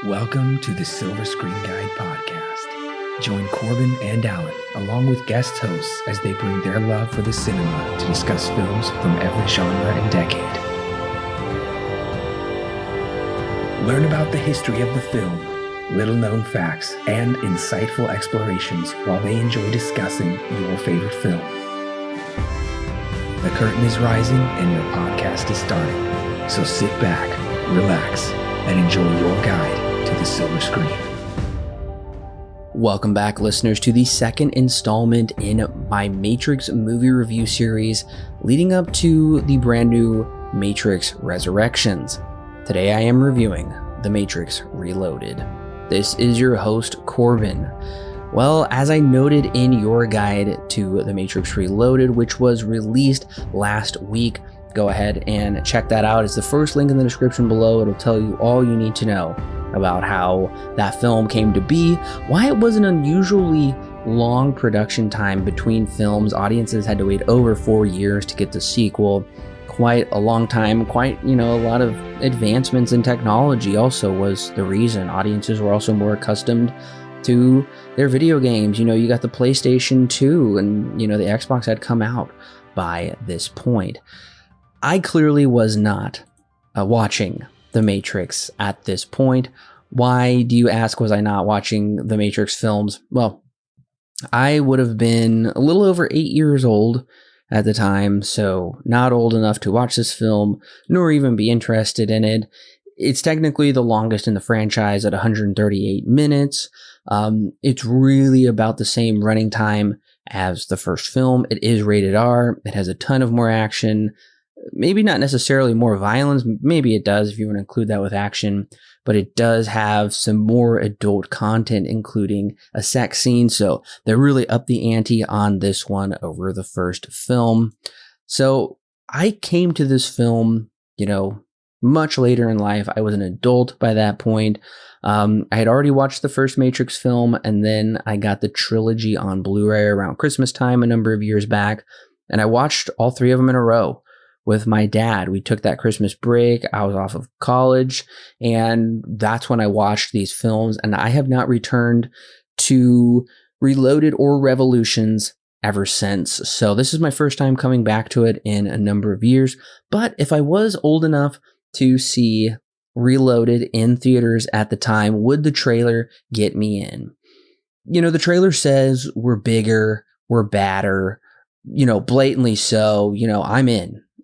Welcome to the Silver Screen Guide podcast. Join Corbin and Alan, along with guest hosts, as they bring their love for the cinema to discuss films from every genre and decade. Learn about the history of the film, little-known facts, and insightful explorations while they enjoy discussing your favorite film. The curtain is rising and your podcast is starting, so sit back, relax, and enjoy your guide to the silver screen. Welcome back, listeners, to the second installment in my Matrix movie review series leading up to the brand new Matrix Resurrections. Today I am reviewing The Matrix Reloaded. This is your host, Corbin. Well, as I noted in your guide to The Matrix Reloaded, which was released last week, go ahead and check that out. It's the first link in the description below. It'll tell you all you need to know about how that film came to be, why it was an unusually long production time between films. Audiences had to wait over 4 years to get the sequel. Quite a long time, a lot of advancements in technology also was the reason. Audiences were also more accustomed to their video games. You got the PlayStation 2 and, the Xbox had come out by this point. I clearly was not watching The Matrix at this point. Why, do you ask, was I not watching The Matrix films? Well, I would have been a little over 8 years old at the time, so not old enough to watch this film, nor even be interested in it. It's technically the longest in the franchise at 138 minutes. It's really about the same running time as the first film. It is rated R. It has a ton of more action. Maybe not necessarily more violence. Maybe it does if you want to include that with action. But it does have some more adult content, including a sex scene. So they really upped the ante on this one over the first film. So I came to this film, much later in life. I was an adult by that point. I had already watched the first Matrix film, and then I got the trilogy on Blu-ray around Christmas time a number of years back. And I watched all three of them in a row with my dad. We took that Christmas break. I was off of college, and that's when I watched these films, and I have not returned to Reloaded or Revolutions ever since. So this is my first time coming back to it in a number of years. But if I was old enough to see Reloaded in theaters at the time, would the trailer get me in? The trailer says we're bigger, we're badder, blatantly so.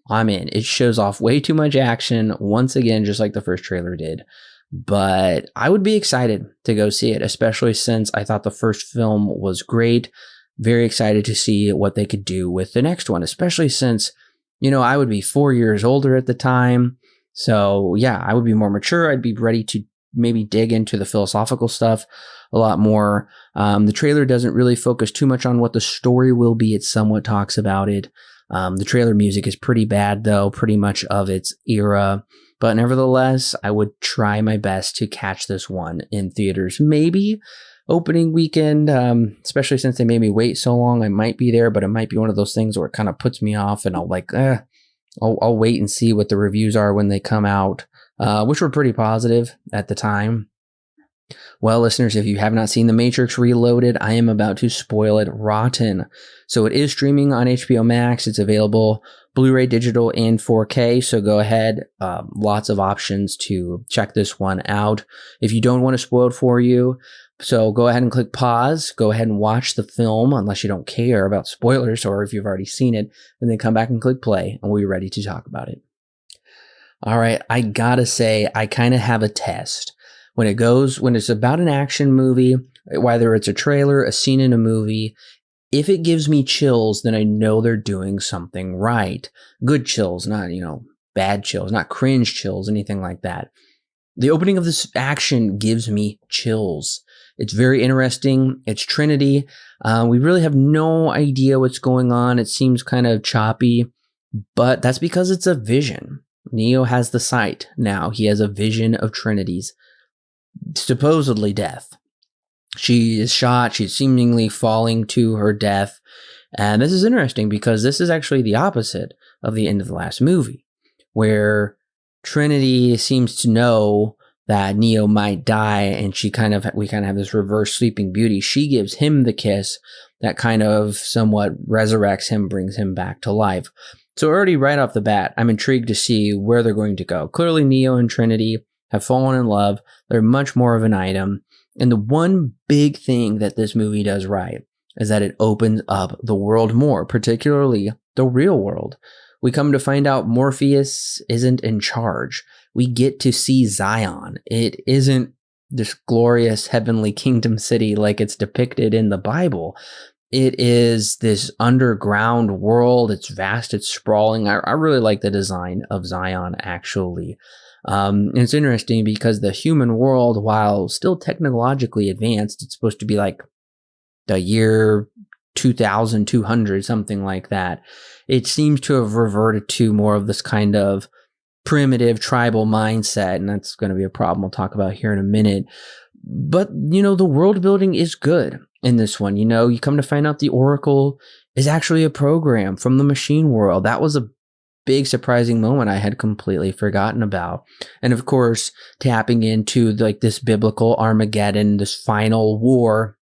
I'm in. It shows off way too much action, once again, just like the first trailer did. But I would be excited to go see it, especially since I thought the first film was great. Very excited to see what they could do with the next one, especially since, I would be 4 years older at the time. So yeah, I would be more mature. I'd be ready to maybe dig into the philosophical stuff a lot more. The trailer doesn't really focus too much on what the story will be. It somewhat talks about it. The trailer music is pretty bad, though, pretty much of its era. But nevertheless, I would try my best to catch this one in theaters. Maybe opening weekend, especially since they made me wait so long. I might be there, but it might be one of those things where it kind of puts me off, and I'll wait and see what the reviews are when they come out, which were pretty positive at the time. Well, listeners, if you have not seen The Matrix Reloaded, I am about to spoil it rotten. So it is streaming on HBO Max. It's available Blu-ray, digital, and 4K. So go ahead. Lots of options to check this one out. If you don't want to spoil it for you, so go ahead and click pause. Go ahead and watch the film, unless you don't care about spoilers or if you've already seen it, and then come back and click play, and we'll be ready to talk about it. All right, I gotta say, I kind of have a test. When it's about an action movie, whether it's a trailer, a scene in a movie, if it gives me chills, then I know they're doing something right. Good chills, not, bad chills, not cringe chills, anything like that. The opening of this action gives me chills. It's very interesting. It's Trinity. We really have no idea what's going on. It seems kind of choppy, but that's because it's a vision. Neo has the sight now. He has a vision of Trinity's supposedly death. She is shot. She's seemingly falling to her death. And this is interesting because this is actually the opposite of the end of the last movie, where Trinity seems to know that Neo might die, and we kind of have this reverse Sleeping Beauty. She gives him the kiss that kind of somewhat resurrects him, brings him back to life. So already right off the bat, I'm intrigued to see where they're going to go. Clearly, Neo and Trinity have fallen in love. They're much more of an item. And the one big thing that this movie does right is that it opens up the world more, particularly the real world. We come to find out Morpheus isn't in charge. We get to see Zion. It isn't this glorious heavenly kingdom city like it's depicted in the Bible. It is this underground world. It's vast, it's sprawling. I really like the design of Zion, actually. It's interesting because the human world, while still technologically advanced, it's supposed to be like the year 2200, something like that. It seems to have reverted to more of this kind of primitive tribal mindset, and that's going to be a problem we'll talk about here in a minute. But, the world building is good in this one. You come to find out the Oracle is actually a program from the machine world. That was a big surprising moment I had completely forgotten about. And of course, tapping into like this biblical Armageddon, this final war,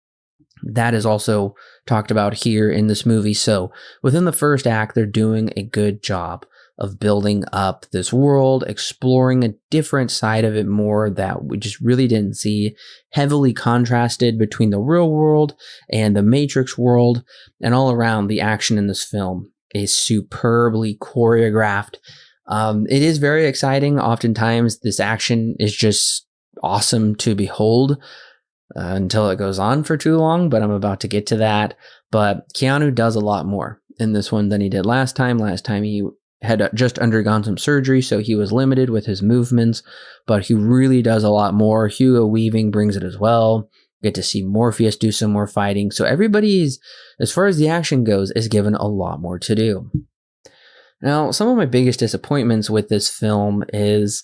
that is also talked about here in this movie. So within the first act, they're doing a good job of building up this world, exploring a different side of it more that we just really didn't see, heavily contrasted between the real world and the Matrix world. And all around, the action in this film is superbly choreographed. It is very exciting. Oftentimes, this action is just awesome to behold. Until it goes on for too long, but I'm about to get to that. But Keanu does a lot more in this one than he did last time. Last time he had just undergone some surgery, so he was limited with his movements, but he really does a lot more. Hugo Weaving brings it as well. Get to see Morpheus do some more fighting. So everybody's, as far as the action goes, is given a lot more to do. Now, some of my biggest disappointments with this film is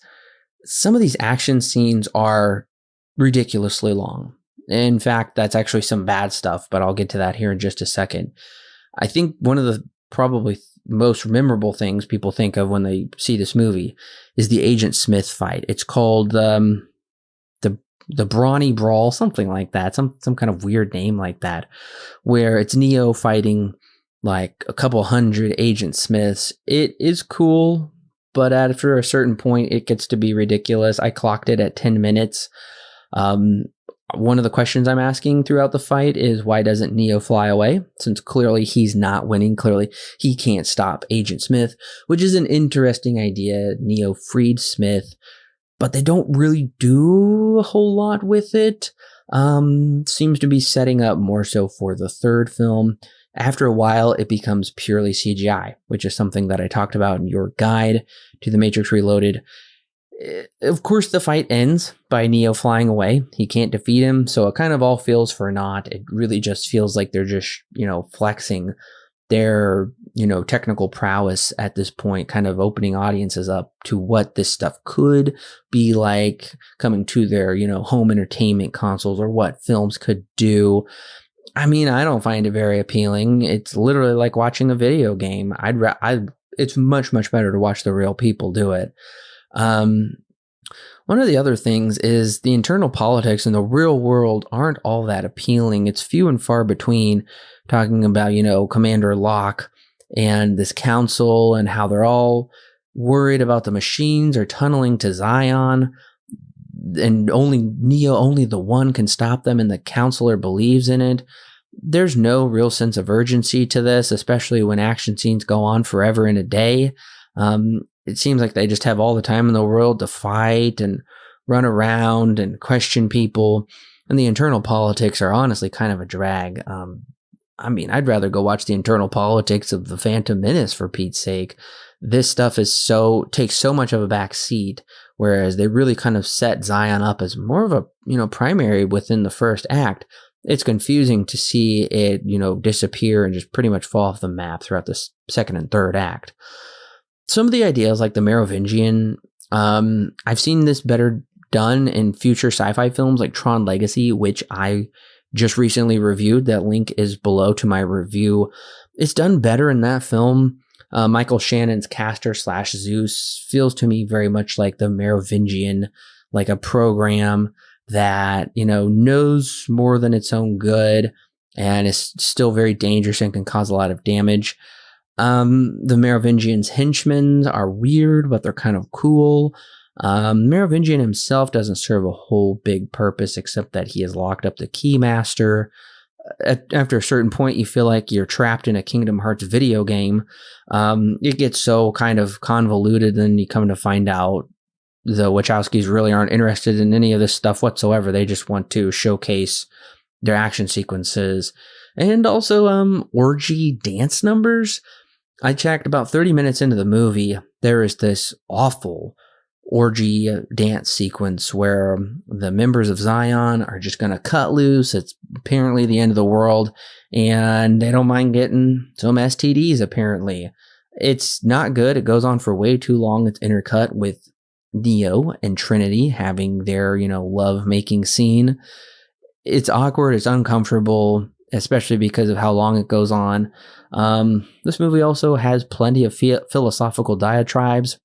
some of these action scenes are ridiculously long. In fact, that's actually some bad stuff, but I'll get to that here in just a second. I think one of the probably most memorable things people think of when they see this movie is the Agent Smith fight. It's called the Brawny Brawl, something like that, some kind of weird name like that, where it's Neo fighting like a couple hundred Agent Smiths. It is cool, but after a certain point, it gets to be ridiculous. I clocked it at 10 minutes. One of the questions I'm asking throughout the fight is, why doesn't Neo fly away? Since clearly he's not winning, clearly he can't stop Agent Smith, which is an interesting idea. Neo freed Smith, but they don't really do a whole lot with it. Seems to be setting up more so for the third film. After a while, it becomes purely CGI, which is something that I talked about in your guide to The Matrix Reloaded. Of course, the fight ends by Neo flying away. He can't defeat him, so it kind of all feels for naught. It really just feels like they're just, flexing their, technical prowess at this point, kind of opening audiences up to what this stuff could be like coming to their, home entertainment consoles, or what films could do. I mean, I don't find it very appealing. It's literally like watching a video game. It's much, much better to watch the real people do it. One of the other things is the internal politics in the real world aren't all that appealing. It's few and far between, talking about, Commander Locke and this council and how they're all worried about the machines or tunneling to Zion, and only the one can stop them, and the counselor believes in it. There's no real sense of urgency to this, especially when action scenes go on forever and a day. It seems like they just have all the time in the world to fight and run around and question people. And the internal politics are honestly kind of a drag. I'd rather go watch the internal politics of the Phantom Menace, for Pete's sake. This stuff takes so much of a back seat, whereas they really kind of set Zion up as more of a, primary within the first act. It's confusing to see it, disappear and just pretty much fall off the map throughout the second and third act. Some of the ideas, like the Merovingian, I've seen this better done in future sci-fi films like Tron Legacy, which I just recently reviewed. That link is below to my review. It's done better in that film. Michael Shannon's Castor / Zeus feels to me very much like the Merovingian, like a program that, knows more than its own good and is still very dangerous and can cause a lot of damage. The Merovingian's henchmen are weird, but they're kind of cool. Merovingian himself doesn't serve a whole big purpose except that he has locked up the Keymaster. After a certain point, you feel like you're trapped in a Kingdom Hearts video game. It gets so kind of convoluted, and you come to find out the Wachowskis really aren't interested in any of this stuff whatsoever. They just want to showcase their action sequences and also orgy dance numbers. I checked about 30 minutes into the movie. There is this awful orgy dance sequence where the members of Zion are just going to cut loose. It's apparently the end of the world, and they don't mind getting some STDs, apparently. It's not good. It goes on for way too long. It's intercut with Neo and Trinity having their, love-making scene. It's awkward. It's uncomfortable, especially because of how long it goes on. This movie also has plenty of philosophical diatribes.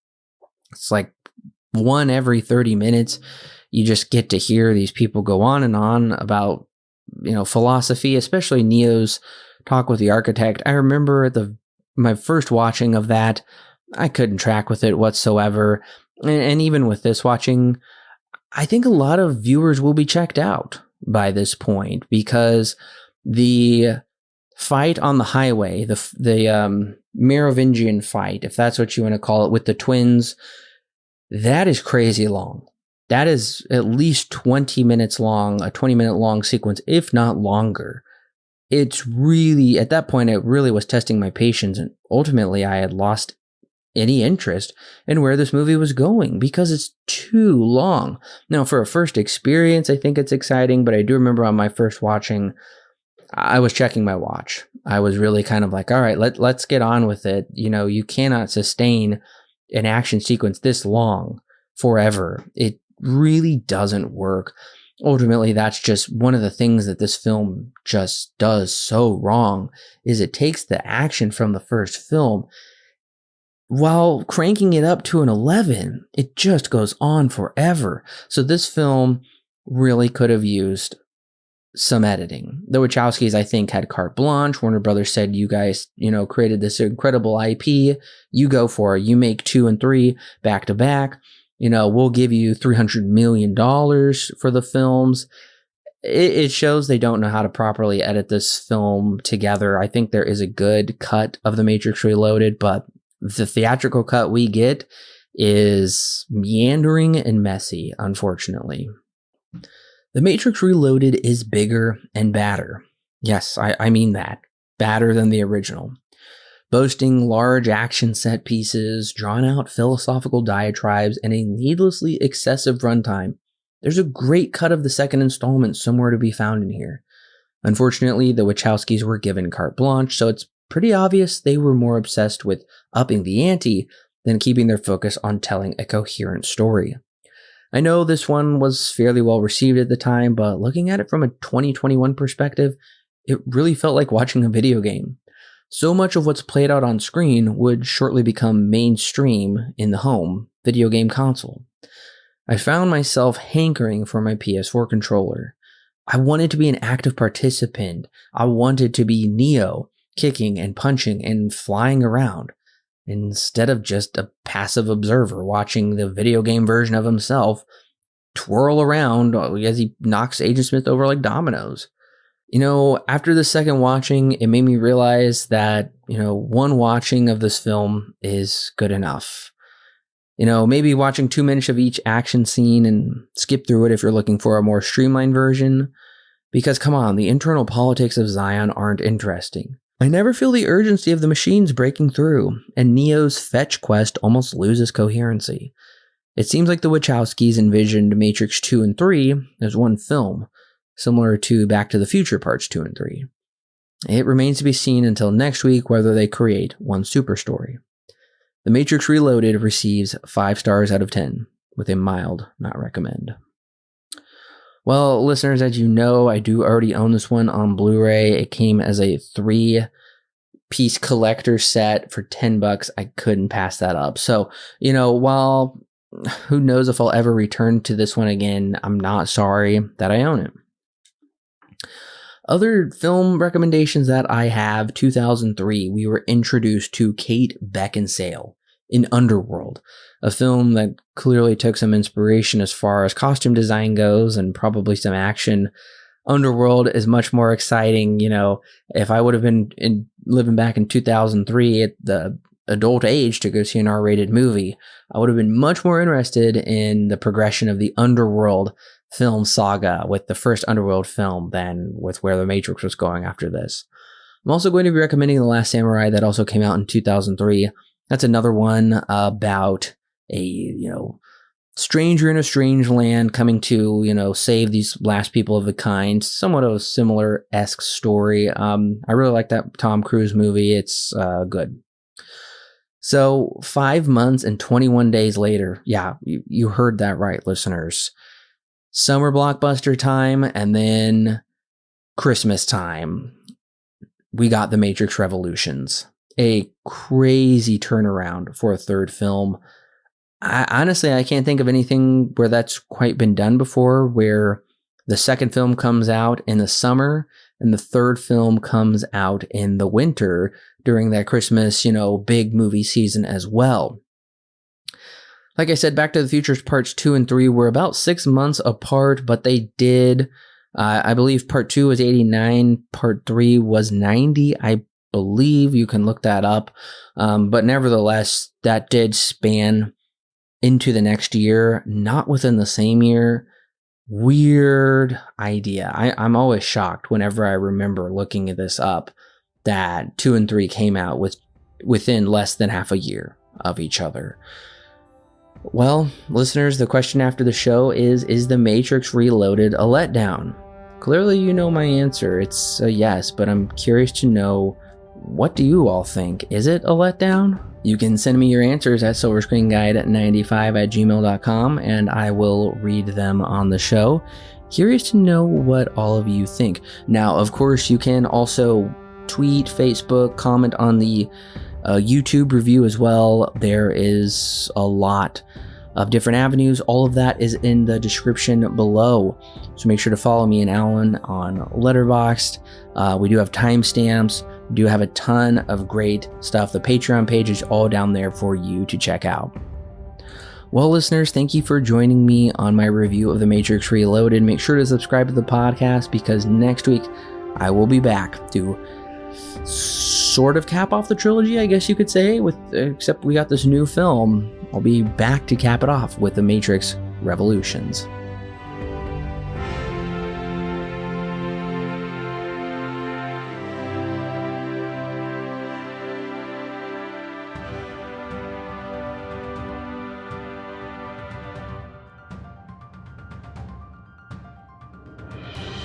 It's like one every 30 minutes. You just get to hear these people go on and on about, philosophy, especially Neo's talk with the architect. I remember my first watching of that, I couldn't track with it whatsoever. And even with this watching, I think a lot of viewers will be checked out by this point because the fight on the highway, the Merovingian fight, if that's what you want to call it, with the twins, that is crazy long. That is at least 20 minutes long, a 20-minute long sequence, if not longer. It's really, at that point, it really was testing my patience, and ultimately I had lost any interest in where this movie was going because it's too long. Now, for a first experience, I think it's exciting, but I do remember on my first watching, I was checking my watch. I was really kind of like, all right, let's get on with it. You cannot sustain an action sequence this long forever. It really doesn't work. Ultimately, that's just one of the things that this film just does so wrong, is it takes the action from the first film while cranking it up to an 11. It just goes on forever. So this film really could have used some editing. The Wachowskis, I think, had carte blanche. Warner Brothers said, you guys, created this incredible IP. You go for it. You make 2 and 3 back to back. We'll give you $300 million for the films. It shows they don't know how to properly edit this film together. I think there is a good cut of The Matrix Reloaded, but the theatrical cut we get is meandering and messy, unfortunately. The Matrix Reloaded is bigger and badder. Yes, I mean that. Badder than the original. Boasting large action set pieces, drawn out philosophical diatribes, and a needlessly excessive runtime. There's a great cut of the second installment somewhere to be found in here. Unfortunately, the Wachowskis were given carte blanche, so it's pretty obvious they were more obsessed with upping the ante than keeping their focus on telling a coherent story. I know this one was fairly well received at the time, but looking at it from a 2021 perspective, it really felt like watching a video game. So much of what's played out on screen would shortly become mainstream in the home video game console. I found myself hankering for my PS4 controller. I wanted to be an active participant. I wanted to be Neo, kicking and punching and flying around, instead of just a passive observer watching the video game version of himself twirl around as he knocks Agent Smith over like dominoes. After the second watching, it made me realize that, one watching of this film is good enough. Maybe watching 2 minutes of each action scene and skip through it if you're looking for a more streamlined version. Because come on, the internal politics of Zion aren't interesting. I never feel the urgency of the machines breaking through, and Neo's fetch quest almost loses coherency. It seems like the Wachowskis envisioned Matrix 2 and 3 as one film, similar to Back to the Future Parts 2 and 3. It remains to be seen until next week whether they create one super story. The Matrix Reloaded receives 5 stars out of 10, with a mild not recommend. Well, listeners, as you know, I do already own this one on Blu-ray. It came as a 3-piece collector set for $10. I couldn't pass that up. So, while who knows if I'll ever return to this one again. I'm not sorry that I own it. Other film recommendations that I have: 2003, we were introduced to Kate Beckinsale in Underworld, a film that clearly took some inspiration as far as costume design goes and probably some action. Underworld is much more exciting. If I would have been living back in 2003 at the adult age to go see an R-rated movie, I would have been much more interested in the progression of the Underworld film saga with the first Underworld film than with where The Matrix was going after this. I'm also going to be recommending The Last Samurai, that also came out in 2003. That's another one about a, stranger in a strange land coming to, save these last people of a kind. Somewhat of a similar-esque story. I really like that Tom Cruise movie. It's good. So 5 months and 21 days later, yeah, you heard that right, listeners. Summer blockbuster time and then Christmas time, we got The Matrix Revolutions. A crazy turnaround for a third film. Honestly, I can't think of anything where that's quite been done before, where the second film comes out in the summer and the third film comes out in the winter during that Christmas, big movie season as well. Like I said, Back to the Future Parts 2 and 3 were about 6 months apart, but they did, I believe Part 2 was 89, Part 3 was 90, I believe. You can look that up. But nevertheless, that did span into the next year, not within the same year. Weird idea. I'm always shocked whenever I remember looking at this up that 2 and 3 came out within less than half a year of each other. Well, listeners, the question after the show is The Matrix Reloaded a letdown? Clearly you know my answer. It's a yes, but I'm curious to know, what do you all think? Is it a letdown? You can send me your answers at silverscreenguide95@gmail.com and I will read them on the show. Curious to know what all of you think. Now, of course, you can also tweet, Facebook, comment on the YouTube review as well. There is a lot of different avenues. All of that is in the description below. So make sure to follow me and Alan on Letterboxd. We do have timestamps. We do have a ton of great stuff. The Patreon page is all down there for you to check out. Well, listeners, thank you for joining me on my review of The Matrix Reloaded. Make sure to subscribe to the podcast because next week I will be back to sort of cap off the trilogy, I guess you could say, except we got this new film. I'll be back to cap it off with The Matrix Revolutions.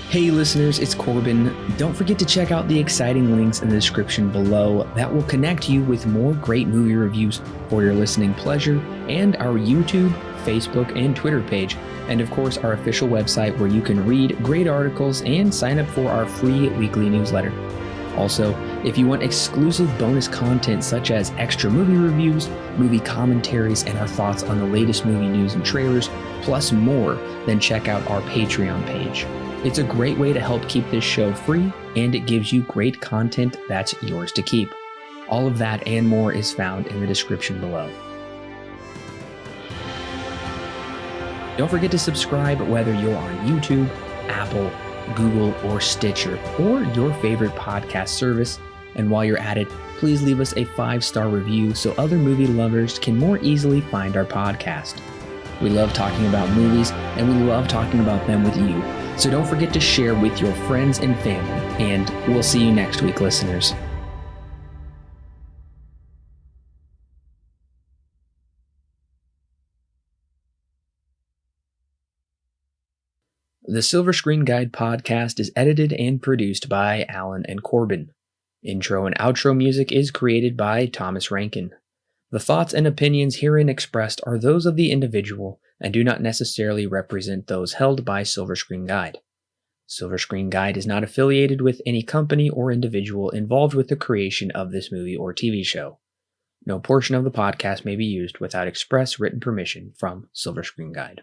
Hey listeners, it's Corbin. Don't forget to check out the exciting links in the description below that will connect you with more great movie reviews for your listening pleasure, and our YouTube, Facebook, and Twitter page, and of course our official website where you can read great articles and sign up for our free weekly newsletter. Also, if you want exclusive bonus content such as extra movie reviews, movie commentaries, and our thoughts on the latest movie news and trailers, plus more, then check out our Patreon page. It's a great way to help keep this show free, and it gives you great content that's yours to keep. All of that and more is found in the description below. Don't forget to subscribe whether you're on YouTube, Apple, Google, or Stitcher, or your favorite podcast service. And while you're at it, please leave us a 5-star review so other movie lovers can more easily find our podcast. We love talking about movies, and we love talking about them with you. So don't forget to share with your friends and family, and we'll see you next week, listeners. The Silver Screen Guide podcast is edited and produced by Alan and Corbin. Intro and outro music is created by Thomas Rankin. The thoughts and opinions herein expressed are those of the individual and do not necessarily represent those held by Silver Screen Guide. Silver Screen Guide is not affiliated with any company or individual involved with the creation of this movie or TV show. No portion of the podcast may be used without express written permission from Silver Screen Guide.